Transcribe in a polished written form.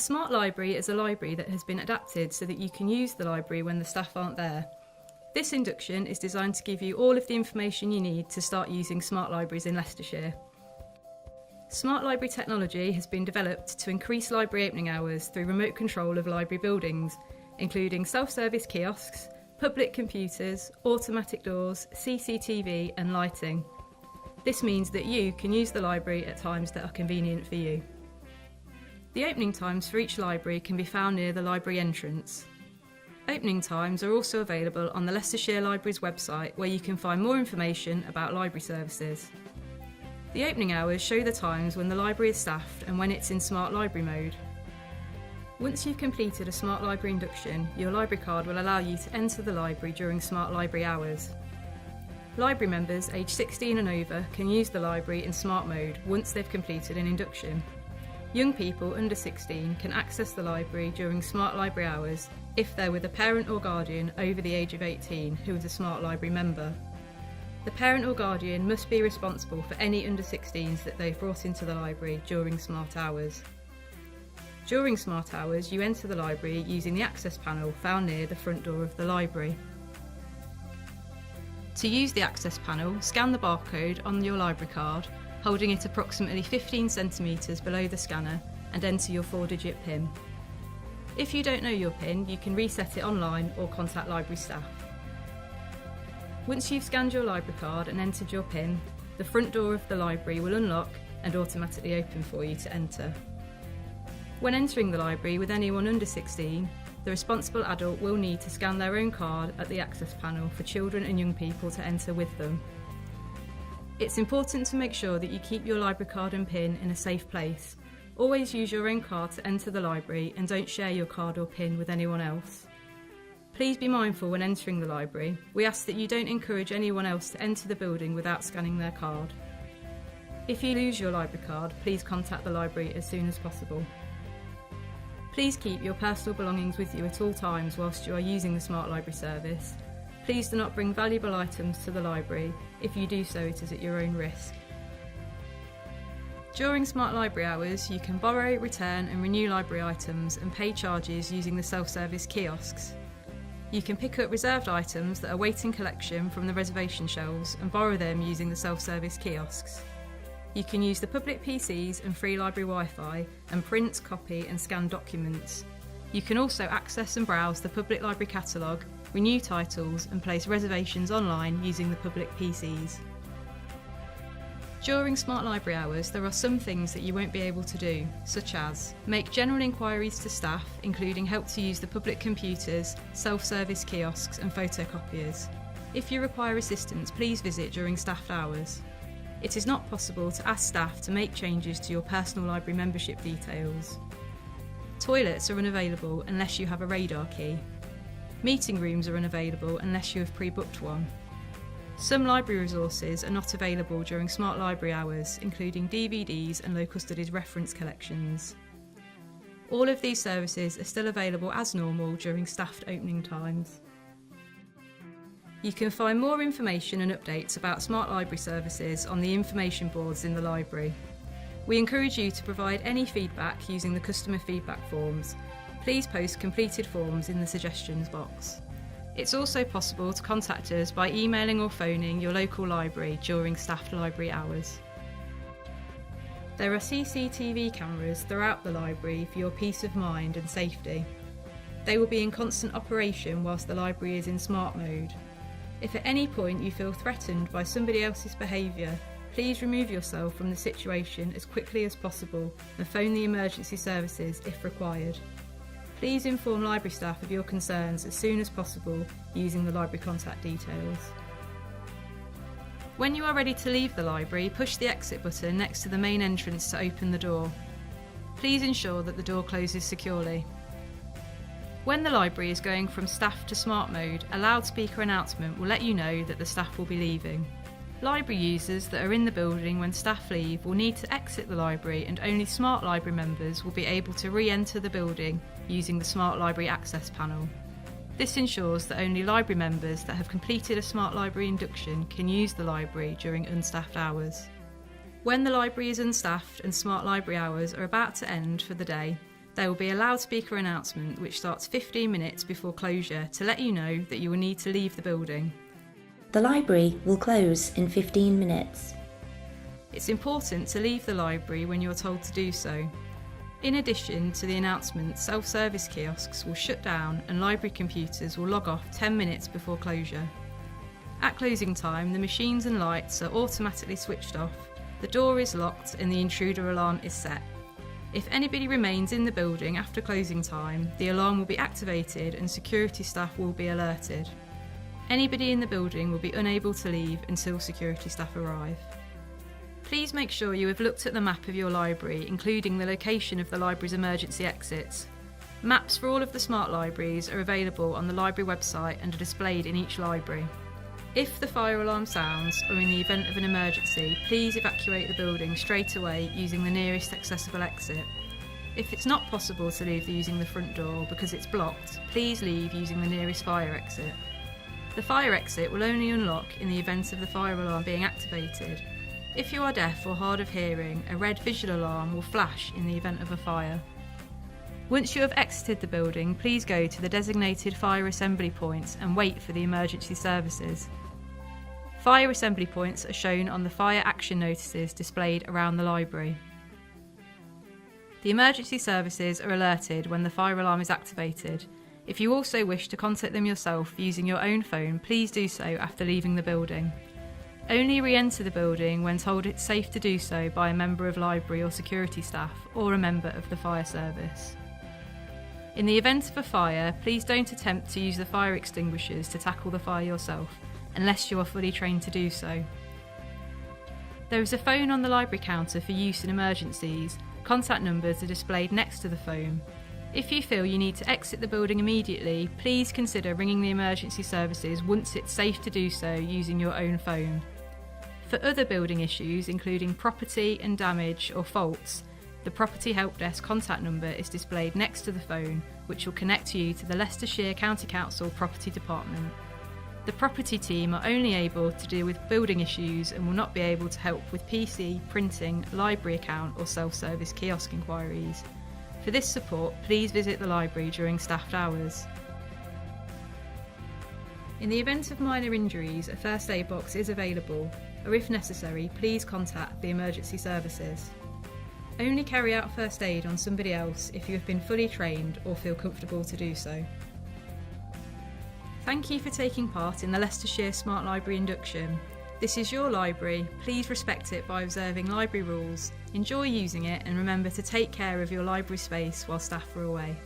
smart library is a library that has been adapted so that you can use the library when the staff aren't there. This induction is designed to give you all of the information you need to start using smart libraries in Leicestershire. Smart library technology has been developed to increase library opening hours through remote control of library buildings, including self-service kiosks, public computers, automatic doors, CCTV and lighting. This means that you can use the library at times that are convenient for you. The opening times for each library can be found near the library entrance. Opening times are also available on the Leicestershire Library's website, where you can find more information about library services. The opening hours show the times when the library is staffed and when it's in smart library mode. Once you've completed a smart library induction, your library card will allow you to enter the library during smart library hours. Library members aged 16 and over can use the library in smart mode once they've completed an induction. Young people under 16 can access the library during smart library hours if they're with a parent or guardian over the age of 18 who is a smart library member. The parent or guardian must be responsible for any under 16s that they've brought into the library during smart hours. During smart hours, you enter the library using the access panel found near the front door of the library. To use the access panel, scan the barcode on your library card, holding it approximately 15 centimetres below the scanner, and enter your 4-digit PIN. If you don't know your PIN, you can reset it online or contact library staff. Once you've scanned your library card and entered your PIN, the front door of the library will unlock and automatically open for you to enter. When entering the library with anyone under 16, the responsible adult will need to scan their own card at the access panel for children and young people to enter with them. It's important to make sure that you keep your library card and PIN in a safe place. Always use your own card to enter the library and don't share your card or PIN with anyone else. Please be mindful when entering the library. We ask that you don't encourage anyone else to enter the building without scanning their card. If you lose your library card, please contact the library as soon as possible. Please keep your personal belongings with you at all times whilst you are using the Smart Library service. Please do not bring valuable items to the library. If you do so, it is at your own risk. During Smart Library hours, you can borrow, return and renew library items and pay charges using the self-service kiosks. You can pick up reserved items that are waiting collection from the reservation shelves and borrow them using the self-service kiosks. You can use the public PCs and free library Wi-Fi and print, copy and scan documents. You can also access and browse the public library catalogue, renew titles and place reservations online using the public PCs. During Smart Library hours, there are some things that you won't be able to do, such as make general inquiries to staff, including help to use the public computers, self-service kiosks and photocopiers. If you require assistance, please visit during staffed hours. It is not possible to ask staff to make changes to your personal library membership details. Toilets are unavailable unless you have a radar key. Meeting rooms are unavailable unless you have pre-booked one. Some library resources are not available during Smart Library hours, including DVDs and local studies reference collections. All of these services are still available as normal during staffed opening times. You can find more information and updates about Smart Library services on the information boards in the library. We encourage you to provide any feedback using the customer feedback forms. Please post completed forms in the suggestions box. It's also possible to contact us by emailing or phoning your local library during staffed library hours. There are CCTV cameras throughout the library for your peace of mind and safety. They will be in constant operation whilst the library is in smart mode. If at any point you feel threatened by somebody else's behaviour, please remove yourself from the situation as quickly as possible and phone the emergency services if required. Please inform library staff of your concerns as soon as possible using the library contact details. When you are ready to leave the library, push the exit button next to the main entrance to open the door. Please ensure that the door closes securely. When the library is going from staff to smart mode, a loudspeaker announcement will let you know that the staff will be leaving. Library users that are in the building when staff leave will need to exit the library, and only Smart Library members will be able to re-enter the building using the Smart Library access panel. This ensures that only library members that have completed a Smart Library induction can use the library during unstaffed hours. When the library is unstaffed and Smart Library hours are about to end for the day, There will be a loudspeaker announcement which starts 15 minutes before closure to let you know that you will need to leave the building. The library will close in 15 minutes. It's important to leave the library when you're told to do so. In addition to the announcement, self-service kiosks will shut down and library computers will log off 10 minutes before closure. At closing time, the machines and lights are automatically switched off, the door is locked and the intruder alarm is set. If anybody remains in the building after closing time, the alarm will be activated and security staff will be alerted. Anybody in the building will be unable to leave until security staff arrive. Please make sure you have looked at the map of your library, including the location of the library's emergency exits. Maps for all of the smart libraries are available on the library website and are displayed in each library. If the fire alarm sounds, or in the event of an emergency, please evacuate the building straight away using the nearest accessible exit. If it's not possible to leave using the front door because it's blocked, please leave using the nearest fire exit. The fire exit will only unlock in the event of the fire alarm being activated. If you are deaf or hard of hearing, a red visual alarm will flash in the event of a fire. Once you have exited the building, please go to the designated fire assembly points and wait for the emergency services. Fire assembly points are shown on the fire action notices displayed around the library. The emergency services are alerted when the fire alarm is activated. If you also wish to contact them yourself using your own phone, please do so after leaving the building. Only re-enter the building when told it's safe to do so by a member of library or security staff or a member of the fire service. In the event of a fire, please don't attempt to use the fire extinguishers to tackle the fire yourself, unless you are fully trained to do so. There is a phone on the library counter for use in emergencies. Contact numbers are displayed next to the phone. If you feel you need to exit the building immediately, please consider ringing the emergency services once it's safe to do so using your own phone. For other building issues, including property and damage or faults, the Property Help Desk contact number is displayed next to the phone, which will connect you to the Leicestershire County Council Property Department. The property team are only able to deal with building issues and will not be able to help with PC, printing, library account or self-service kiosk inquiries. For this support, please visit the library during staffed hours. In the event of minor injuries, a first aid box is available, or if necessary, please contact the emergency services. Only carry out first aid on somebody else if you have been fully trained or feel comfortable to do so. Thank you for taking part in the Leicestershire Smart Library induction. This is your library, please respect it by observing library rules, enjoy using it and remember to take care of your library space while staff are away.